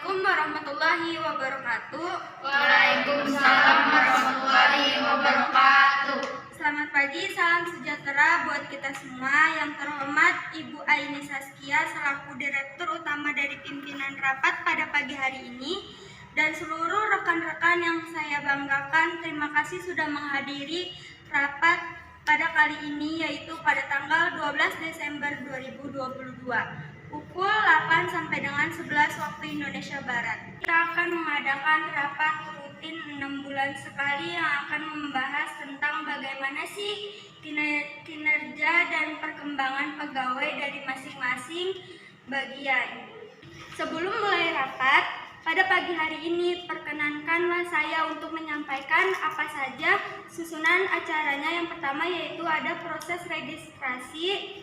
Assalamualaikum warahmatullahi wabarakatuh. Waalaikumsalam warahmatullahi wabarakatuh. Selamat pagi, salam sejahtera buat kita semua. Yang terhormat Ibu Aini Saskia selaku Direktur Utama dari pimpinan rapat pada pagi hari ini, dan seluruh rekan-rekan yang saya banggakan, terima kasih sudah menghadiri rapat pada kali ini, yaitu pada tanggal 12 Desember 2022. Pukul 8 sampai dengan 11 waktu Indonesia Barat. Kita akan mengadakan rapat rutin 6 bulan sekali yang akan membahas tentang bagaimana sih kinerja dan perkembangan pegawai dari masing-masing bagian. Sebelum mulai rapat, pada pagi hari ini perkenankanlah saya untuk menyampaikan apa saja susunan acaranya. Yang pertama yaitu ada proses registrasi,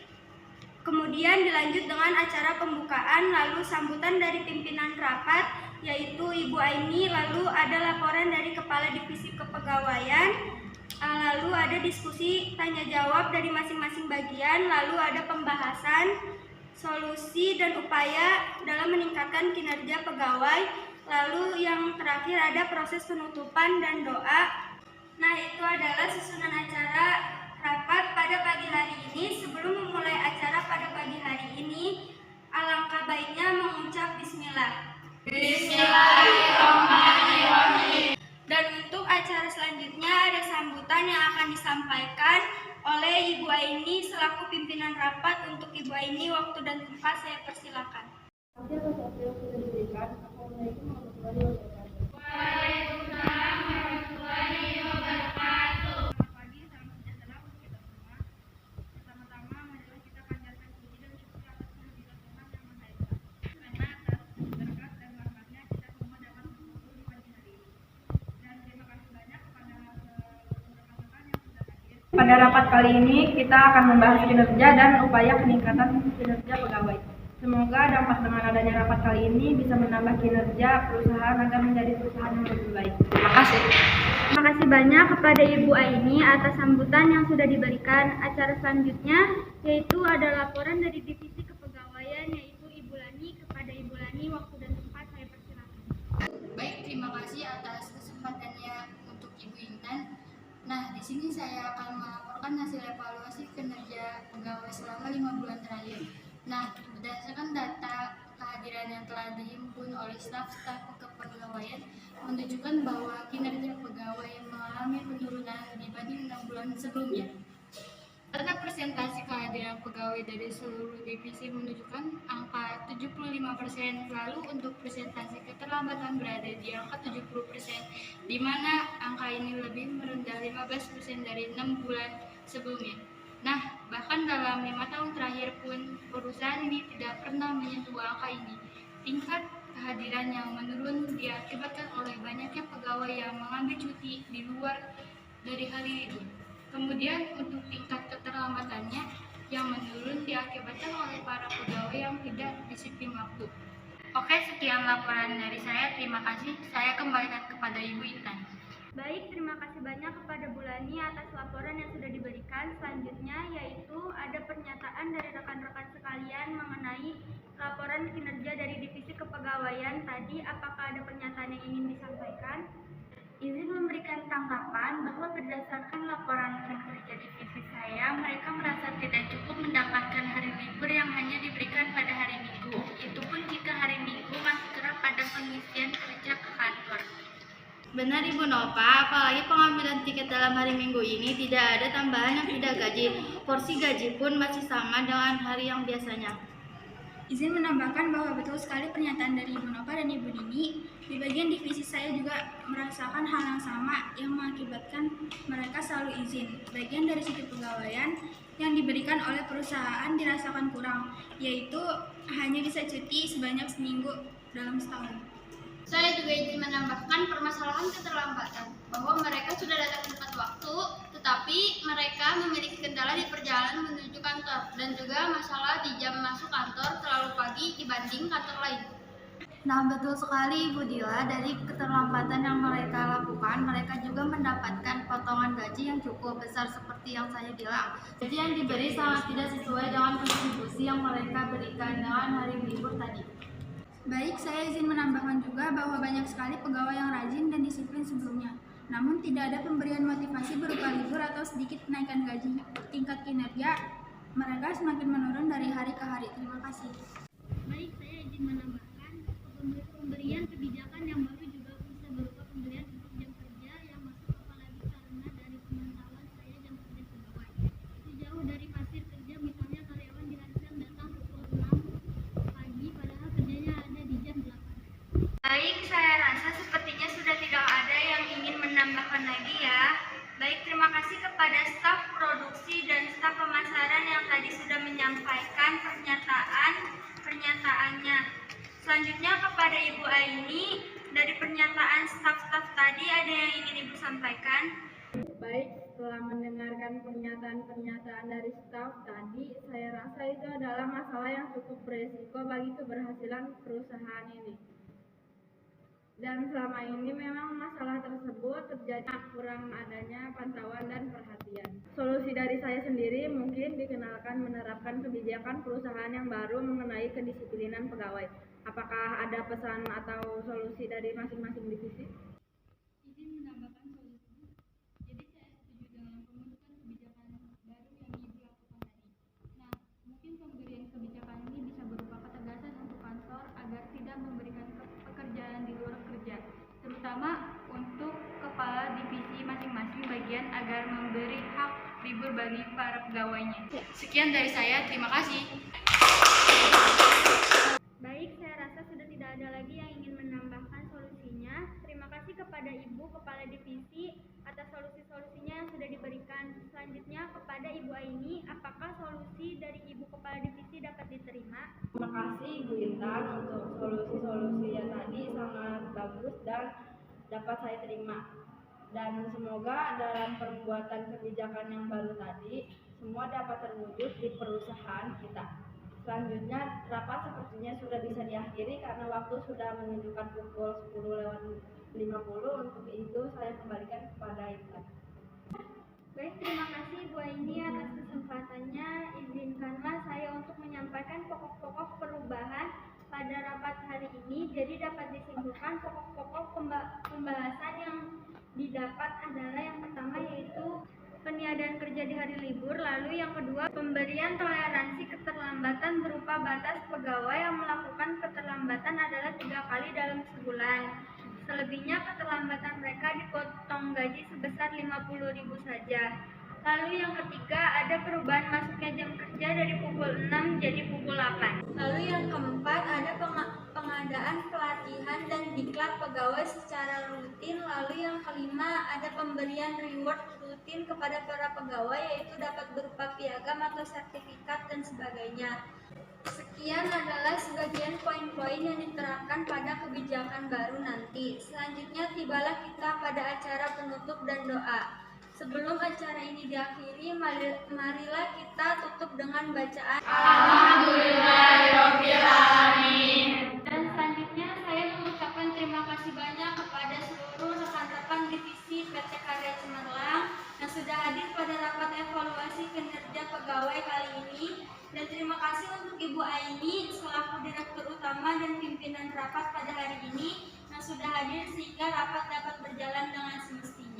kemudian dilanjut dengan acara pembukaan, lalu sambutan dari pimpinan rapat yaitu Ibu Aini, lalu ada laporan dari Kepala Divisi Kepegawaian, lalu ada diskusi tanya jawab dari masing-masing bagian, lalu ada pembahasan solusi dan upaya dalam meningkatkan kinerja pegawai, lalu yang terakhir ada proses penutupan dan doa. Nah, itu adalah susunan acara rapat pada pagi hari ini. Sebelum memulai acara pada pagi hari ini, alangkah baiknya mengucap bismillah. Bismillahirrahmanirrahim. Dan untuk acara selanjutnya ada sambutan yang akan disampaikan oleh Ibu Aini selaku pimpinan rapat. Untuk Ibu Aini, waktu dan tempat saya persilakan. Terima kasih atas waktu yang sudah diberikan. Assalamualaikum warahmatullahi wabarakatuh. Waalaikumsalam warahmatullahi wabarakatuh. Selamat pagi, salam sejahtera untuk kita semua. Pertama-tama, marilah kita panjatkan puji dan syukur atas kehadiran Tuhan Yang Maha Esa. Karena atas berkat dan rahmatnya kita semua dapat berkumpul di pagi hari ini. Dan terima kasih banyak kepada rekan-rekan yang sudah hadir. Pada rapat kali ini kita akan membahas kinerja dan upaya peningkatan kinerja pegawai. Semoga dampak dengan adanya rapat kali ini bisa menambah kinerja perusahaan agar menjadi perusahaan yang lebih baik. Terima kasih. Terima kasih banyak kepada Ibu Aini atas sambutan yang sudah diberikan. Acara selanjutnya yaitu ada laporan dari Divisi Kepegawaian yaitu Ibu Lani. Kepada Ibu Lani, waktu dan tempat saya persilakan. Baik, terima kasih atas kesempatannya untuk Ibu Intan. Nah, di sini saya akan melaporkan hasil evaluasi kinerja pegawai selama 5 bulan terakhir. Nah, berdasarkan data kehadiran yang telah dihimpun oleh staf-staf kepegawaian menunjukkan bahwa kinerja pegawai mengalami penurunan dibanding 6 bulan sebelumnya. Karena persentase kehadiran pegawai dari seluruh divisi menunjukkan angka 75%, lalu untuk persentase keterlambatan berada di angka 70%, di mana angka ini lebih merendah 15% dari 6 bulan sebelumnya. Nah, bahkan dalam 5 tahun terakhir pun perusahaan ini tidak pernah menyentuh angka ini. Tingkat kehadiran yang menurun diakibatkan oleh banyaknya pegawai yang mengambil cuti di luar dari hari libur. Kemudian untuk tingkat keterlambatannya yang menurun diakibatkan oleh para pegawai yang tidak disiplin waktu. Oke, sekian laporan dari saya. Terima kasih. Saya kembalikan kepada Ibu Intan. Baik, terima kasih banyak kepada Bu Lani atas laporan yang sudah diberikan. Selanjutnya yaitu ada pernyataan dari rekan-rekan sekalian mengenai laporan kinerja dari Divisi Kepegawaian tadi. Apakah ada pernyataan yang ingin disampaikan? Izin memberikan tanggapan bahwa berdasarkan laporan kinerja divisi saya, mereka merasa tidak cukup mendapatkan hari libur yang hanya diberikan pada hari Minggu. Itu pun jika hari Minggu masih kerap pada pengisian kerja ke kantor. Benar Ibu Nova, apalagi pengambilan tiket dalam hari Minggu ini tidak ada tambahan yang tidak gaji. Porsi gaji pun masih sama dengan hari yang biasanya. Izin menambahkan bahwa betul sekali pernyataan dari Ibu Nova dan Ibu Nini. Di bagian divisi saya juga merasakan hal yang sama yang mengakibatkan mereka selalu izin. Bagian dari sisi pegawaian yang diberikan oleh perusahaan dirasakan kurang, yaitu hanya bisa cuti sebanyak seminggu dalam setahun. Saya juga ingin menambahkan permasalahan keterlambatan, bahwa mereka sudah datang tepat waktu, tetapi mereka memiliki kendala di perjalanan menuju kantor, dan juga masalah di jam masuk kantor terlalu pagi dibanding kantor lain. Nah, betul sekali Ibu Dila, dari keterlambatan yang mereka lakukan, mereka juga mendapatkan potongan gaji yang cukup besar seperti yang saya bilang. Gaji yang diberi sangat tidak sesuai dengan kontribusi yang mereka berikan dengan hari libur tadi. Baik, saya izin menambahkan juga bahwa banyak sekali pegawai yang rajin dan disiplin sebelumnya. Namun tidak ada pemberian motivasi berupa libur atau sedikit kenaikan gaji. Tingkat kinerja mereka semakin menurun dari hari ke hari. Terima kasih. Baik, saya izin menambahkan pemberian kebijakan yang baru juga bisa berupa pemberian untuk jam kerja yang masuk apalagi karena dari pemantauan saya jam kerja pegawai itu jauh dari pasir kerja. Misalnya karyawan diharuskan datang pukul 6 pagi padahal kerjanya ada di jam 8. Baik, saya rasa sepertinya sudah tidak ada yang ingin menambahkan lagi ya. Baik, terima kasih kepada staf produksi dan staf pemasaran yang tadi sudah menyampaikan pernyataannya. Selanjutnya kepada Ibu Aini, dari pernyataan staf-staf tadi ada yang ingin Ibu sampaikan? Baik, setelah mendengarkan pernyataan dari staf tadi, saya rasa itu adalah masalah yang cukup beresiko bagi keberhasilan perusahaan ini. Dan selama ini memang masalah tersebut terjadi kurang adanya pantauan dan perhatian. Solusi dari saya sendiri mungkin dikenalkan menerapkan kebijakan perusahaan yang baru mengenai kedisiplinan pegawai. Apakah ada pesan atau solusi dari masing-masing divisi? Izin menambahkan solusinya. Jadi saya setuju dengan pembentukan kebijakan baru yang Ibu lakukan tadi. Nah, mungkin pemberian kebijakan ini bisa berupa ketegasan untuk kantor agar tidak memberikan pekerjaan di luar kerja, terutama untuk kepala divisi masing-masing bagian agar memberi hak libur bagi para pegawainya. Sekian dari saya, terima kasih. Baik, saya rasa sudah tidak ada lagi yang ingin menambahkan solusinya. Terima kasih kepada Ibu Kepala Divisi atas solusi-solusinya yang sudah diberikan. Selanjutnya kepada Ibu Aini, apakah solusi dari Ibu Kepala Divisi dapat diterima? Terima kasih Bu Intan untuk solusi-solusi yang tadi sangat bagus dan dapat saya terima. Dan semoga dalam perbuatan kebijakan yang baru tadi, semua dapat terwujud di perusahaan kita. Selanjutnya, rapat sepertinya sudah bisa diakhiri karena waktu sudah menunjukkan pukul 10:50. Untuk itu, saya kembalikan kepada Intan. Baik, terima kasih Bu Aini atas kesempatannya. Izinkanlah saya untuk menyampaikan pokok-pokok perubahan pada rapat hari ini. Jadi dapat disimpulkan pokok-pokok pembahasan yang didapat adalah yang pertama yaitu peniadaan kerja di hari libur, lalu yang kedua pemberian toleransi keterlambatan berupa batas pegawai yang melakukan keterlambatan adalah 3 kali dalam sebulan. Selebihnya keterlambatan mereka dipotong gaji sebesar 50.000 saja. Lalu yang ketiga ada perubahan masuknya jam kerja dari pukul 6 jadi pukul 8. Lalu yang keempat ada pengadaan pelatihan dan diklat pegawai secara rutin. Lalu yang kelima ada pemberian reward rutin kepada para pegawai yaitu dapat berupa piagam atau sertifikat dan sebagainya. Sekian adalah sebagian poin-poin yang diterapkan pada kebijakan baru nanti. Selanjutnya tibalah kita pada acara penutup dan doa. Sebelum acara ini diakhiri, marilah kita tutup dengan bacaan Alhamdulillahirobbilalamin. Dan selanjutnya saya mengucapkan terima kasih banyak kepada seluruh rekan-rekan divisi PT Karya Cemerlang yang sudah hadir pada rapat evaluasi kinerja pegawai kali ini. Dan terima kasih untuk Ibu Aini selaku Direktur Utama dan pimpinan rapat pada hari ini yang sudah hadir sehingga rapat dapat berjalan dengan semestinya.